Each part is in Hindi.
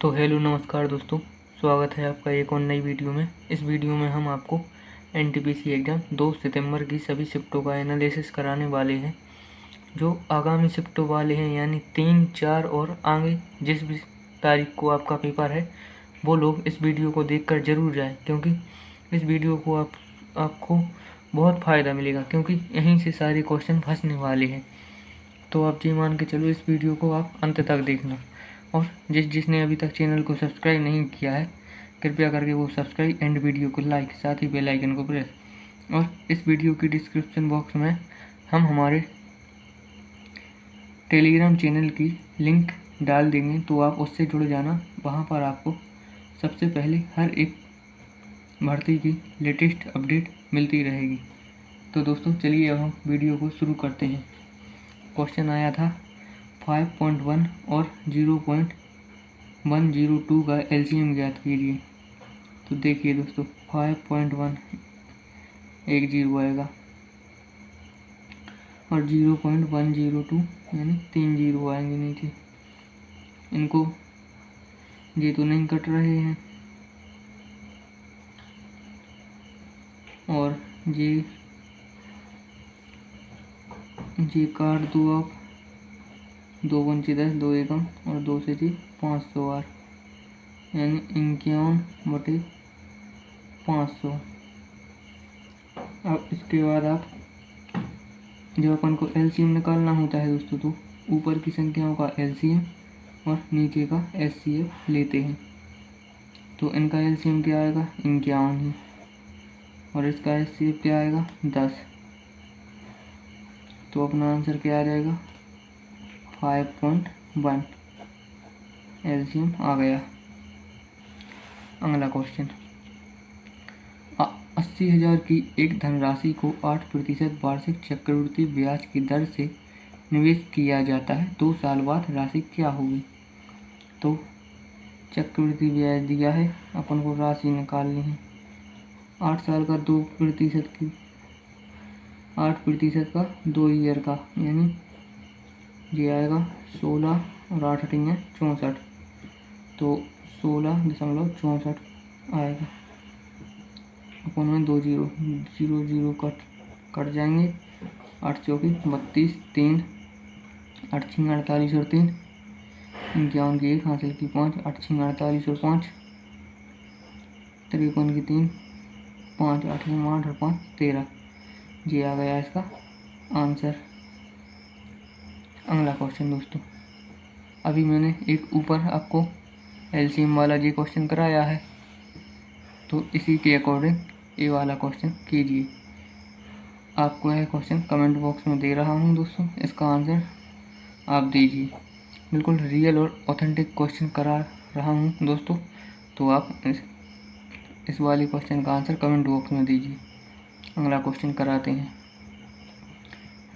तो हेलो नमस्कार दोस्तों, स्वागत है आपका एक और नई वीडियो में। इस वीडियो में हम आपको एनटीपीसी एग्ज़ाम 2 सितंबर की सभी शिफ्टों का एनालिसिस कराने वाले हैं। जो आगामी शिफ्टों वाले हैं यानी 3, 4 और आगे जिस भी तारीख को आपका पेपर है, वो लोग इस वीडियो को देखकर ज़रूर जाएं, क्योंकि इस वीडियो को आपको बहुत फ़ायदा मिलेगा, क्योंकि यहीं से सारे क्वेश्चन फंसने वाले हैं। तो आप ये मान के चलो, इस वीडियो को आप अंत तक देखना। और जिसने अभी तक चैनल को सब्सक्राइब नहीं किया है, कृपया करके वो सब्सक्राइब एंड वीडियो को लाइक, साथ ही बेल आइकन को प्रेस। और इस वीडियो की डिस्क्रिप्शन बॉक्स में हम हमारे टेलीग्राम चैनल की लिंक डाल देंगे, तो आप उससे जुड़ जाना। वहाँ पर आपको सबसे पहले हर एक भर्ती की लेटेस्ट अपडेट मिलती रहेगी। तो दोस्तों चलिए अब हम वीडियो को शुरू करते हैं। क्वेश्चन आया था 5.1 और 0.102 का एलसीएम ज्ञात कीजिए। तो देखिए दोस्तों, 5.1 एक जीरो आएगा और 0.102 यानी 3 जीरो आएंगे नीचे। इनको ये तो नहीं कट रहे हैं, और ये काट दो आप। 2 पंचे 10, 2 एकम और 2 से 500 बार, यानी 51/500। अब इसके बाद आप जब अपन को एलसीएम निकालना होता है दोस्तों, तो ऊपर की संख्याओं का एलसीएम और नीचे का एचसीएफ लेते हैं। तो इनका एलसीएम क्या आएगा? 51 ही, और इसका एचसीएफ क्या आएगा? 10। तो अपना आंसर क्या आ जाएगा? 5.1 एलसीएम आ गया। अगला क्वेश्चन, 80,000 की एक धनराशि को 8% वार्षिक चक्रवृद्धि ब्याज की दर से निवेश किया जाता है, 2 साल बाद राशि क्या होगी? तो चक्रवृद्धि ब्याज दिया है, अपन को राशि निकालनी है। 8 साल का 2% की 8% का 2 ईयर का, यानी ये आएगा 16 और 8 है 64, तो 16.64 आएगा। अपन में 2 जीरो 0 कट जाएंगे। 8 चौके 32, 3 8 छिंग 48 और 3 51 की 1 हासिल की 5, 8 छिंग 48 और 5 53 की 3 5 8 8 और 5 13। ये आ गया इसका आंसर। अगला क्वेश्चन दोस्तों, अभी मैंने एक ऊपर आपको एलसीएम वाला ये क्वेश्चन कराया है, तो इसी के अकॉर्डिंग ये वाला क्वेश्चन कीजिए। आपको यह क्वेश्चन कमेंट बॉक्स में दे रहा हूँ दोस्तों, इसका आंसर आप दीजिए। बिल्कुल रियल और ऑथेंटिक क्वेश्चन करा रहा हूँ दोस्तों, तो आप इस वाले क्वेश्चन का आंसर कमेंट बॉक्स में दीजिए। अगला क्वेश्चन कराते हैं।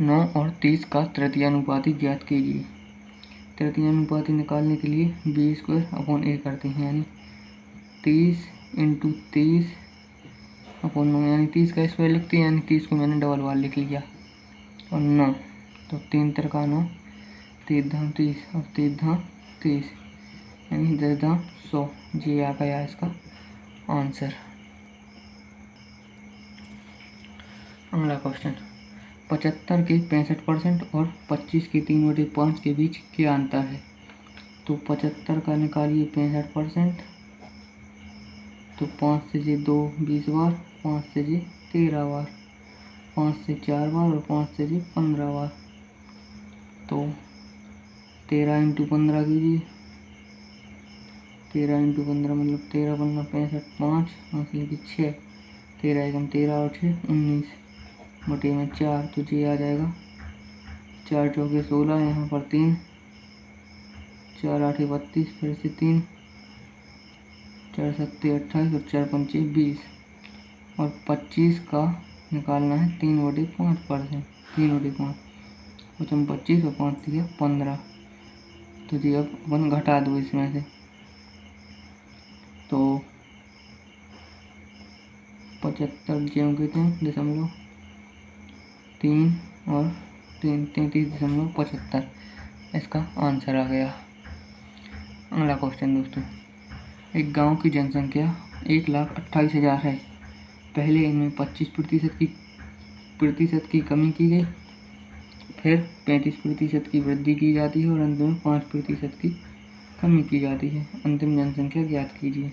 9 और 30 का तृतीयानुपाती ज्ञात कीजिए। तृतीयानुपाती निकालने के लिए b²/a करते हैं, यानी 30 × 30 अपन 9, यानी 30 का स्क्वायर लिखते हैं, यानी 30 को मैंने डबल बार लिख लिया, और 9 तो 3 3 9, 3 धाम 30 और 3 धाम 30, यानी 10 धाम 100। ये आ गया इसका आंसर। अगला क्वेश्चन, 75 के 65% और 25 के 3/5 के बीच क्या अंतर है? तो 75 का निकालिए 65%, तो 5 से जी 2 20 बार, 5 से जी 13 बार, 5 से 4 बार और 5 से जी 15 बार। तो 13 × 15 कीजिए। 13 × 15 मतलब 13 15 65, 5 हासिल की 6, 13 एकम 13 और 6 19 बटे में 4, तो ये आ जाएगा 4 चौके 16, यहाँ पर 3 4 8 32, फिर से 3 4 7 28 और 4 पंचे 20, और 25 का निकालना है 3/5%। 3/5 पचम 25 और 5 दिया 15, तो जी अब अपन घटा दो इसमें से, तो 75 ज्यों के 3.3 और 33.75 इसका आंसर आ गया। अगला क्वेश्चन दोस्तों, एक गांव की जनसंख्या 1,28,000 है। पहले इनमें 25% की कमी की गई, फिर 35% की वृद्धि की जाती है और अंत में 5% की कमी की जाती है। अंतिम जनसंख्या ज्ञात कीजिए।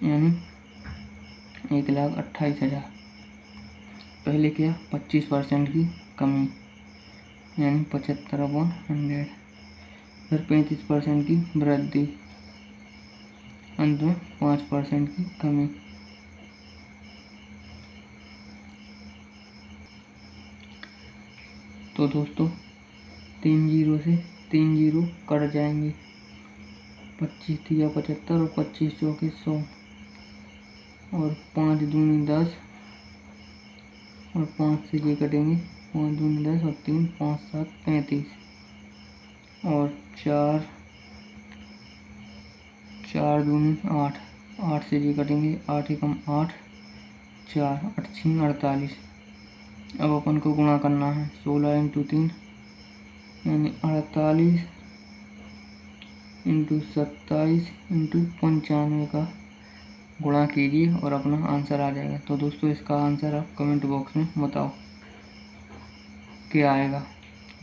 यानी 1,28,000, पहले क्या 25% की कमी यानी 75/100, फिर 35% की वृद्धि, अंत में 5% की कमी। तो दोस्तों 3 जीरो से 3 जीरो कट जाएंगे, 25 तिया 75 और 25 चौके 100 और 5 दूनी 10 और 5 से ये कटेंगे, 5 दूनी 10 और 3 5 7 35 और 4 दूनी 8, 8 से ये कटेंगे, 8 एकम 8, 4 8 6 48। अब अपन को गुणा करना है 16 × 3 यानी 48 × 27 × 95 का गुणा कीजिए और अपना आंसर आ जाएगा। तो दोस्तों इसका आंसर आप कमेंट बॉक्स में बताओ क्या आएगा,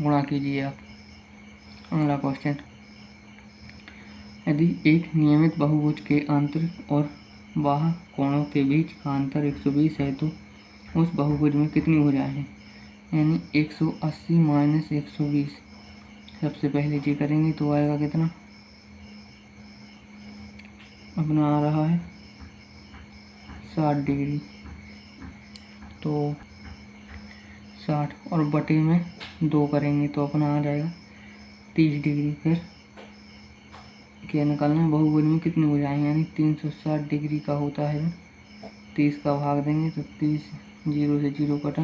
गुणा कीजिए आप। अगला क्वेश्चन, यदि एक नियमित बहुभुज के आंतरिक और बाह्य कोणों के बीच का अंतर 120 है तो उस बहुभुज में कितनी भुजाएं हैं? यानी 180 - 120। सबसे पहले ये करेंगे तो आएगा कितना, अपना आ रहा है 60 डिग्री। तो 60 और बटे में 2 करेंगे तो अपना आ जाएगा 30 डिग्री। फिर क्या निकालना है, बहुभुज में कितनी भुजाएं, यानी 360 डिग्री का होता है, 30 का भाग देंगे तो 30, 0 से 0 कटा,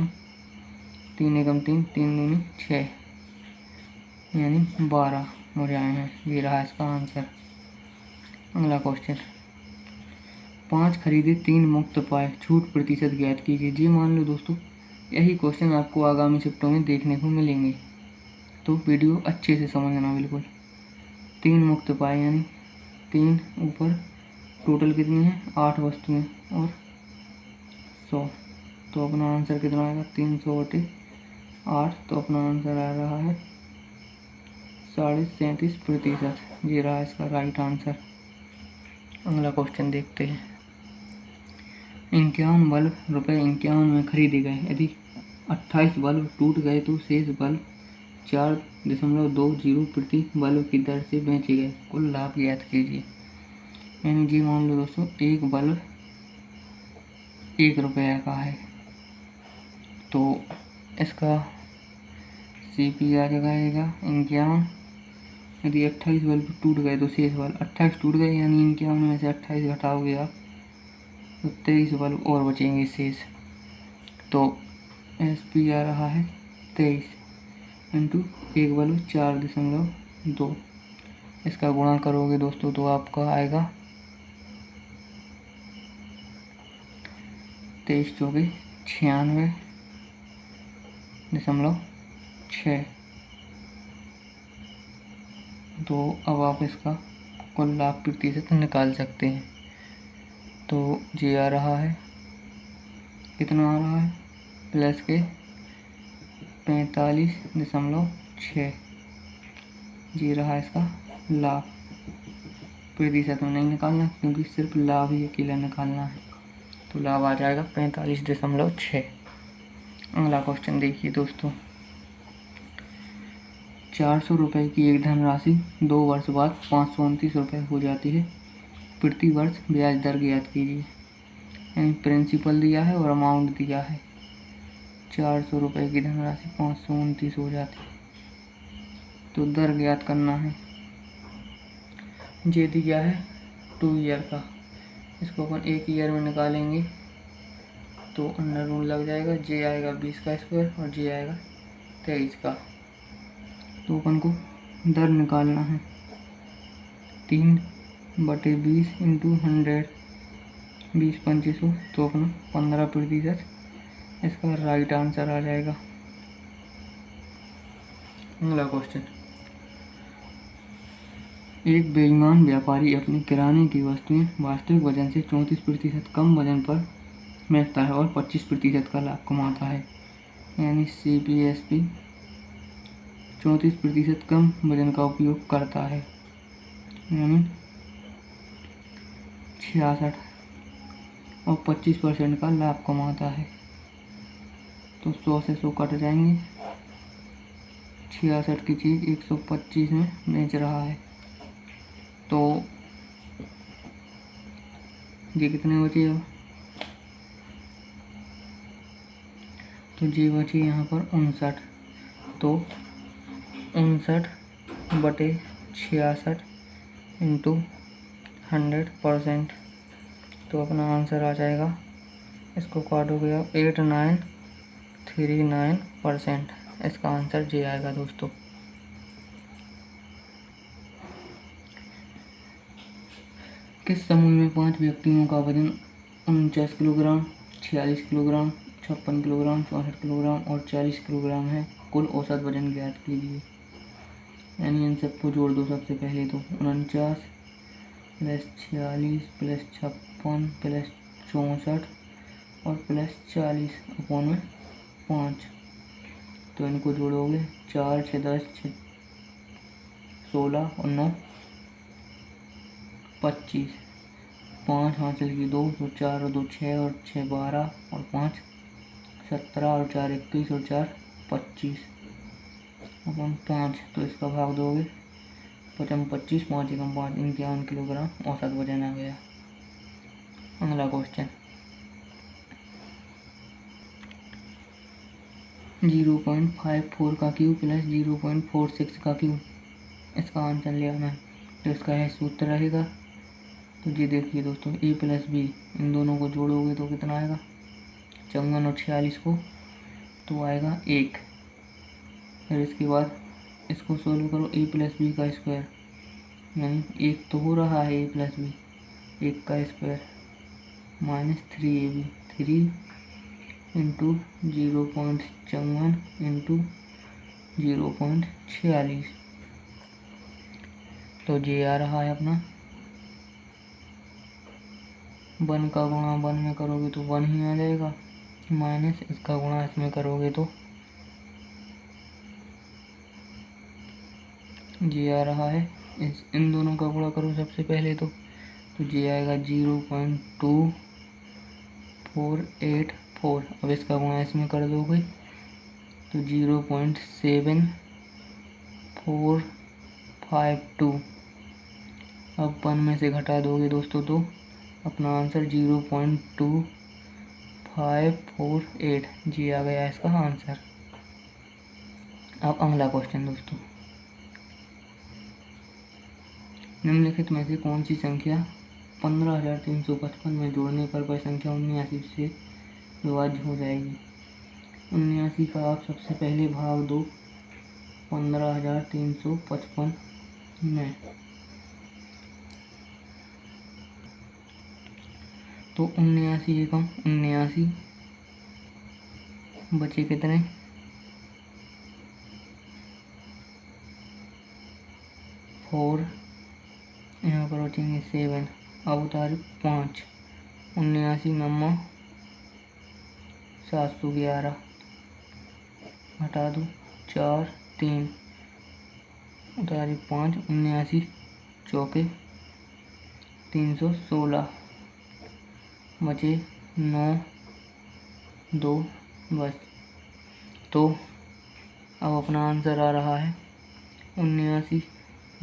3 एकम 3, 3 दूनी 6 यानी 12 भुजाएं हैं। ये रहा इसका आंसर। अगला क्वेश्चन, 5 खरीदे 3 मुक्त पाए, छूट प्रतिशत ज्ञात कीजिए। जी मान लो दोस्तों यही क्वेश्चन आपको आगामी शिफ्टों में देखने को मिलेंगे, तो वीडियो अच्छे से समझना बिल्कुल। 3 मुक्त पाए यानी 3 ऊपर, टोटल कितनी है 8 वस्तुएं और 100, तो अपना आंसर कितना आएगा 300/8। तो अपना आंसर आ रहा है 37.5%। ये रहा इसका राइट आंसर। अगला क्वेश्चन देखते हैं, 51 बल्ब ₹51 में खरीदे गए, यदि 28 बल्ब टूट गए तो शेष बल्ब 4.20 प्रति बल्ब की दर से बेचे गए, कुल लाभ ज्ञात कीजिए। यानी जी मान लो दोस्तों एक बल्ब ₹1 का है, तो इसका CP आ जाएगा 51। यदि 28 बल्ब टूट गए तो शेष बल्ब 28 टूट गए, यानी 51 में से 28 घटाओगे आप तो 23 बल्ब और बचेंगे शेष। तो SP आ रहा है 23 इंटू एक बल्ब 4.2। इसका गुणा करोगे दोस्तों तो आपका आएगा 23 चौके 96.6। तो अब आप इसका कुल लाभ प्रतिशत निकाल सकते हैं। तो ये आ रहा है कितना आ रहा है, प्लस के 45.6। ये रहा इसका लाभ, प्रतिशत में नहीं निकालना क्योंकि सिर्फ लाभ ही अकेला निकालना है। तो लाभ आ जाएगा 45.6। अगला क्वेश्चन देखिए दोस्तों, 400 रुपये की एक धनराशि 2 वर्ष बाद 529 रुपये हो जाती है, प्रति वर्ष ब्याज दर ज्ञात कीजिए। यानी प्रिंसिपल दिया है और अमाउंट दिया है, 400 रुपये की धनराशि 529 हो जाती है, तो दर ज्ञात करना है। ये दिया है 2 ईयर का, इसको अपन 1 ईयर में निकालेंगे तो अंडर रूट लग जाएगा, जे आएगा 20 का स्क्वायर और जे आएगा 23 का। तो अपन को दर निकालना है 3/20 × 100, 20 2500, तो अपना 15% इसका राइट आंसर आ जाएगा। अगला क्वेश्चन, एक बेईमान व्यापारी अपनी किराने की वस्तुएं वास्तविक वजन से 34% कम वजन पर बेचता है और 25% का लाभ कमाता है। यानी CPSP 34% कम वजन का उपयोग करता है, यानी 66 और 25% का लाभ कमाता है। तो 100 से 100 कट जाएंगे। 66 की चीज़ 125 में बेच रहा है, तो ये कितने बचे अब? तो ये बचे यहाँ पर 59। तो 59/66 इंटू 100%। तो अपना आंसर आ जाएगा, इसको काटोगे आप 8939%। इसका आंसर ये आएगा दोस्तों। किस समूह में 5 व्यक्तियों का वजन 49 किलोग्राम, 46 किलोग्राम, 56 किलोग्राम, 64 किलोग्राम और 40 किलोग्राम है? कुल औसत वजन ज्ञात कीजिए। यानी इन सबको जोड़ दो। सबसे पहले तो 49 प्लस 46 प्लस 56 प्लस 64 और प्लस 40 अपॉन में 5। तो इनको जोड़ोगे 4 6 10 6 16 और 9 25। 5 हासिल की 2, तो 4 और 2 6 और 6 12 और 5 17 और 4 21 और 4 25 अपन 5। तो इसका भाग दोगे 55 25 5 एकम 5 51 किलोग्राम औसत वजन आ गया। अगला क्वेश्चन 0.54 का क्यूब प्लस 0.46 का क्यूब, इसका आंसर ले आना है। तो इसका यह सूत्र रहेगा। तो ये देखिए दोस्तों, a प्लस बी, इन दोनों को जोड़ोगे तो कितना आएगा? 54 और 46 को, तो आएगा 1। फिर इसके बाद इसको सोल्व करो, a प्लस बी का स्क्वायर, यानी 1 तो हो रहा है a प्लस बी, 1 का square minus 3ab, 3 into 0.54 into 0.46। तो ये आ रहा है अपना 1 का गुणा 1 में करोगे तो 1 ही आ जाएगा, माइनस इसका गुणा इसमें करोगे तो ये आ रहा है। इन दोनों का गुणा करो सबसे पहले तो ये आएगा 0.2484। अब इसका गुणा इसमें कर दोगे तो 0.7452। अब 1 में से घटा दोगे दोस्तों तो अपना आंसर 0.2548 जी आ गया इसका आंसर। अब अगला क्वेश्चन दोस्तों, निम्नलिखित में से कौन सी संख्या 15,355 में जोड़ने पर वह संख्या 79 से विभाज्य हो जाएगी? 79 का आप सबसे पहले भाग दो 15,355 में। तो 79 एकम 79 बचे कितने? 4, यहाँ पर बचेंगे 7, अब उतारे 5, 79 नम्मा 711, हटा दो 4 3, उतारे 5, 79 चौके 316, बचे 9 2 बस। तो अब अपना आंसर आ रहा है 79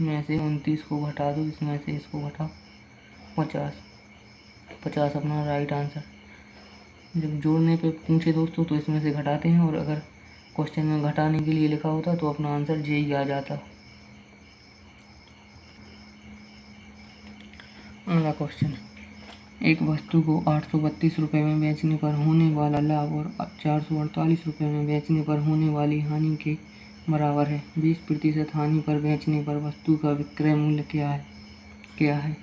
में से 29 को घटा दो, इसमें से इसको घटाओ 50 अपना राइट आंसर। जब जोड़ने पे पूछे दोस्तों तो इसमें से घटाते हैं, और अगर क्वेश्चन में घटाने के लिए लिखा होता तो अपना आंसर जे ही आ जाता। अगला क्वेश्चन, एक वस्तु को 832 रुपये में बेचने पर होने वाला लाभ और 448 रुपये में बेचने पर होने वाली हानि के बराबर है। 20% हानि पर बेचने पर वस्तु का विक्रय मूल्य क्या है?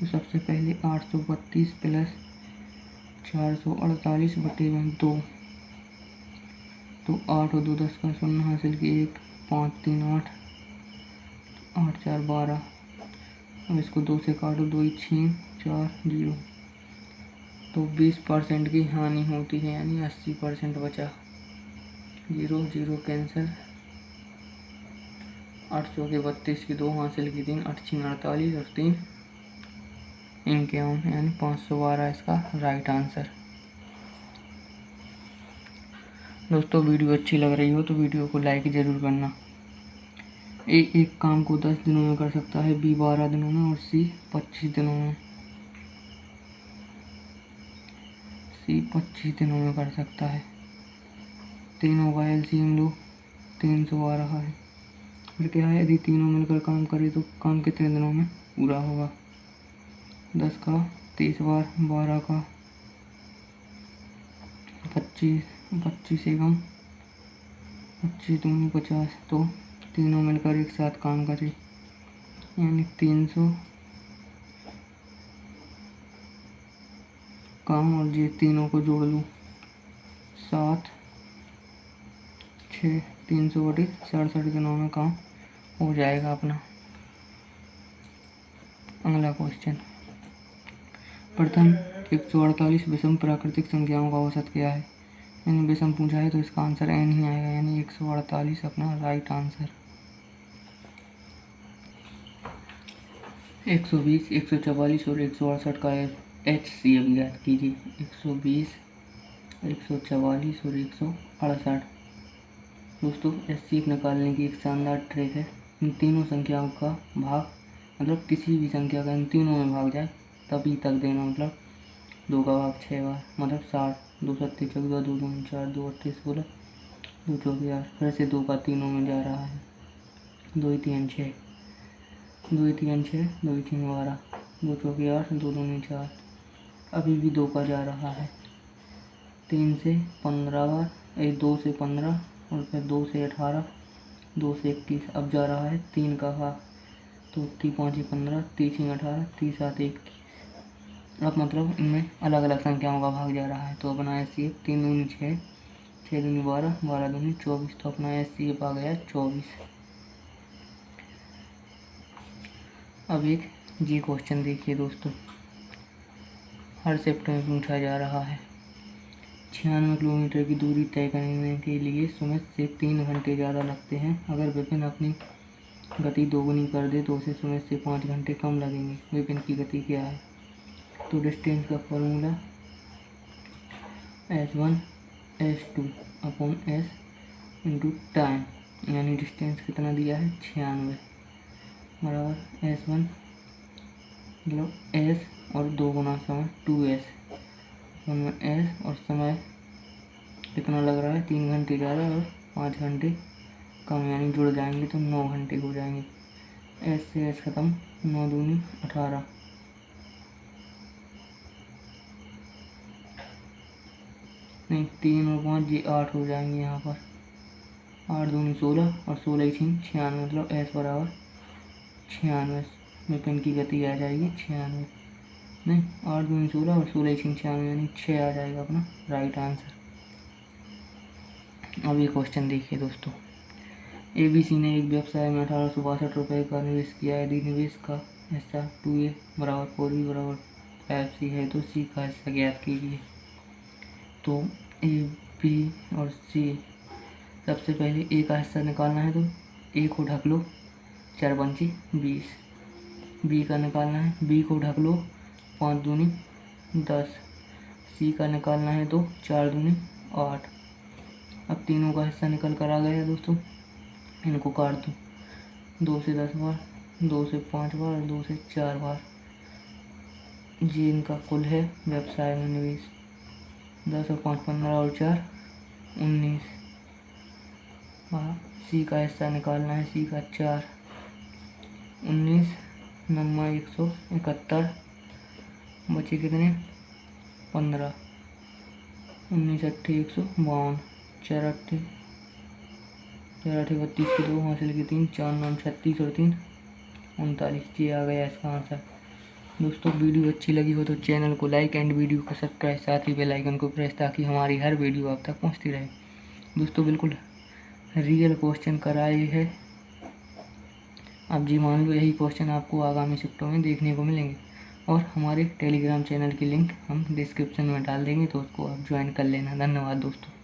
तो सबसे पहले 832 प्लस 448/2, तो 8 और 2 10 का 0 हासिल की 1 5 3 8 8 4 12 अब इसको 2 से काटो, 2 ही 6 4 0। तो 20% की हानि होती है, यानी 80% बचा। 0 0 कैंसिल। 800 के 32 की 2 हासिल की 3, 8 6 48 और 3 51, यानी 512 इसका राइट आंसर। दोस्तों वीडियो अच्छी लग रही हो तो वीडियो को लाइक ज़रूर करना। एक काम को 10 दिनों में कर सकता है, बी 12 दिनों में और सी 25 दिनों में। सी 25 दिनों में कर सकता है। तीनों का एलसीएम लो, 300 आ रहा है। फिर क्या है, यदि तीनों मिलकर काम करे तो काम कितने दिनों में पूरा होगा। 10 का 30 बार, 12 का 25, 25 से कम, 25 दूनी 50। तो तीनों मिलकर एक साथ काम करे, यानी 300 काम, और ये तीनों को जोड़ लूँ 7 6, 300 बटे 67 दिनों में काम हो जाएगा अपना। अगला क्वेश्चन, प्रथम 148 विषम प्राकृतिक संख्याओं का औसत क्या है। यानी विषम पूछा है तो इसका आंसर n ही आएगा, यानी 148 अपना राइट आंसर। 120, 144 और 168 का HCF ज्ञात कीजिए। 120, 144 और 168। दोस्तों HCF निकालने की एक शानदार ट्रिक है, इन तीनों संख्याओं का भाग, मतलब किसी भी संख्या का इन तीनों में भाग जाए तभी तक देना। मतलब 2 का भाग 6 बार, मतलब 60, 2 सत्ते 14, 2 दूनी 4, 2 28 16, 2 चौके 8। फिर से 2 का तीनों में जा रहा है, 2 ही 3 6, 2 ही 3 6, 2 ही 3 12, 2 चौके 8, 2 दूनी 4। अभी भी 2 का जा रहा है, 3 से 15 बार, 2 से 15 और फिर 2 से 18, 2 से 21। अब जा रहा है 3 का भाग, तो 3 5 15, 3 6 18, 3 7 21। अब मतलब इनमें अलग अलग संख्याओं का भाग जा रहा है। तो अपना HCF 3 दूनी 6, 6 दूनी 12, 12 दूनी 24। तो अपना HCF आ गया 24। अब एक जी क्वेश्चन देखिए दोस्तों, हर शिफ्ट में पूछा जा रहा है। 96 किलोमीटर की दूरी तय करने के लिए सुमित से 3 घंटे ज़्यादा लगते हैं। अगर विपिन अपनी गति दोगुनी कर दे तो उसे सुमित से 5 घंटे कम लगेंगे। विपिन की गति क्या है। तो डिस्टेंस का formula S1 S2 upon S into time, यानी डिस्टेंस कितना दिया है 96 बराबर S1 मतलब S और 2 गुना समय 2S अपॉन S, और समय कितना लग रहा है 3 घंटे ज़्यादा और 5 घंटे कम, यानी जुड़ जाएंगे तो 9 घंटे हो जाएंगे। S से S ख़त्म, 9 दूनी 18, नहीं 3 और 5 ये 8 हो जाएंगे यहाँ पर, 8 दूनी 16 और 16 छीन 96, मतलब S बराबर 96। विपिन की गति आ जाएगी 96, नहीं 8 दूनी 16 और 16 छीन 96, यानी 6 आ जाएगा अपना राइट आंसर। अब ये क्वेश्चन देखिए दोस्तों, ABC ने एक व्यवसाय में 1862 रुपये का निवेश किया। यदि निवेश का हिस्सा 2A बराबर 4B बराबर 5C है तो C का हिस्सा ज्ञात कीजिए। तो A, B और C, सबसे पहले A का हिस्सा निकालना है तो A को ढक लो, 4 पंची 20। B का निकालना है, B को ढक लो, 5 दूनी 10। C का निकालना है तो 4 दूनी 8। अब तीनों का हिस्सा निकल कर आ गया दोस्तों, इनको काट दो, 2 से 10 बार, 2 से 5 बार और 2 से 4 बार। ये इनका कुल है व्यवसाय में निवेश। 10 और 5 15 और 4 19। सी का हिस्सा निकालना है, सी का 4, 19 9 171, बचे कितने 15, 19 अट्ठे 152, 4 अट्ठे 32 की 2 हासिल की 3, 4 9 36 और 3 39। ये आ गया इसका आंसर। दोस्तों वीडियो अच्छी लगी हो तो चैनल को लाइक एंड वीडियो को सब्सक्राइब, साथ ही बेल आइकन को प्रेस, ताकि हमारी हर वीडियो आप तक पहुंचती रहे। दोस्तों बिल्कुल रियल क्वेश्चन कराए है, अब जी मान लो यही क्वेश्चन आपको आगामी शिफ्टों में देखने को मिलेंगे। और हमारे टेलीग्राम चैनल की लिंक हम डिस्क्रिप्शन में डाल देंगे, तो उसको आप ज्वाइन कर लेना। धन्यवाद दोस्तों।